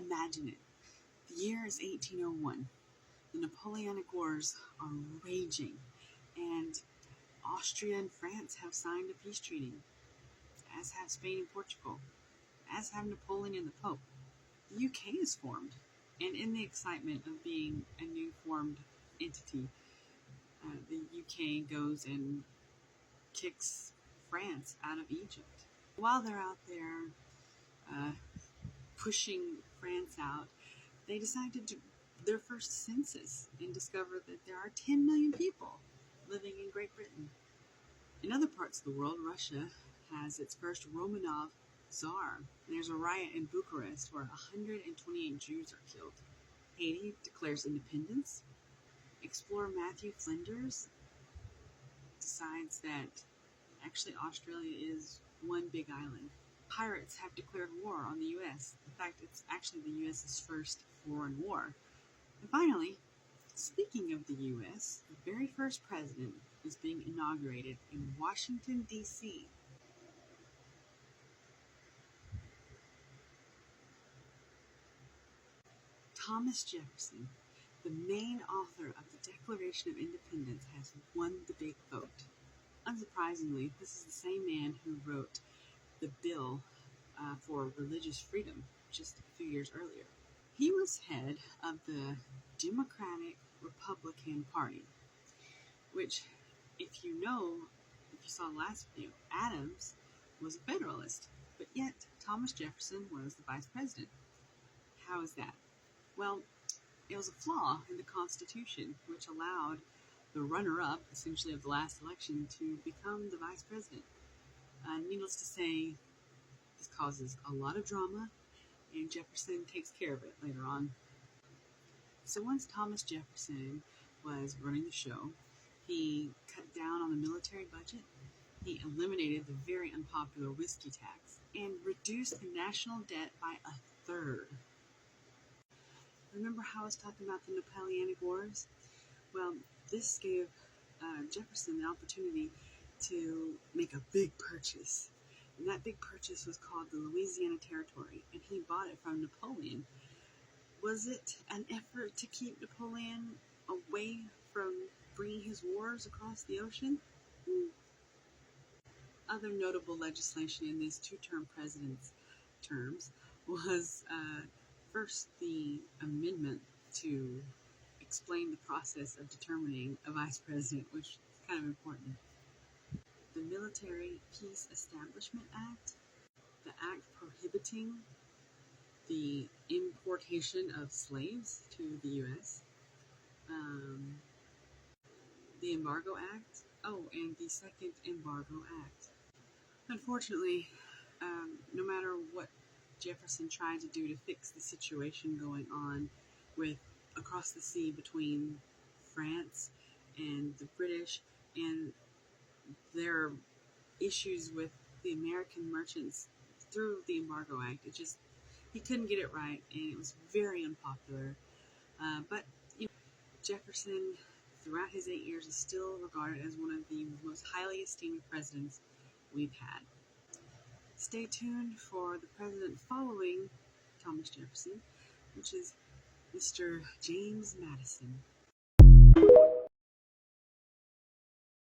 Imagine it. The year is 1801. The Napoleonic Wars are raging, and Austria and France have signed a peace treaty, as have Spain and Portugal, as have Napoleon and the Pope. The UK is formed, and in the excitement of being a new formed entity, the UK goes and kicks France out of Egypt. While they're out there pushing France out, they decide to do their first census and discover that there are 10 million people living in Great Britain. In other parts of the world, Russia has its first Romanov Tsar. There's a riot in Bucharest where 128 Jews are killed. Haiti declares independence. Explorer Matthew Flinders decides that actually Australia is one big island. Pirates have declared war on the U.S. In fact, it's actually the U.S.'s first foreign war. And finally, speaking of the U.S., the very first president is being inaugurated in Washington, D.C. Thomas Jefferson, the main author of the Declaration of Independence, has won the big vote. Unsurprisingly, this is the same man who wrote the bill for religious freedom just a few years earlier. He was head of the Democratic Republican Party, which, if you saw the last video, Adams was a Federalist, but yet Thomas Jefferson was the vice president. How is that? Well, it was a flaw in the Constitution, which allowed the runner-up, essentially, of the last election to become the vice president. Needless to say, this causes a lot of drama, and Jefferson takes care of it later on. So once Thomas Jefferson was running the show, he cut down on the military budget, he eliminated the very unpopular whiskey tax, and reduced the national debt by 1/3. Remember how I was talking about the Napoleonic Wars? Well, this gave Jefferson the opportunity to make a big purchase. And that big purchase was called the Louisiana Territory, and he bought it from Napoleon. Was it an effort to keep Napoleon away from bringing his wars across the ocean? Other notable legislation in this two-term president's terms was first the amendment to explain the process of determining a vice president, which is kind of important. The Military Peace Establishment Act, the act prohibiting the importation of slaves to the U.S., the Embargo Act, and the Second Embargo Act. Unfortunately, no matter what Jefferson tried to do to fix the situation going on with across the sea between France and the British and their issues with the American merchants through the Embargo Act, he couldn't get it right, and it was very unpopular. But Jefferson, throughout his 8 years, is still regarded as one of the most highly esteemed presidents we've had. Stay tuned for the president following Thomas Jefferson, which is Mr. James Madison.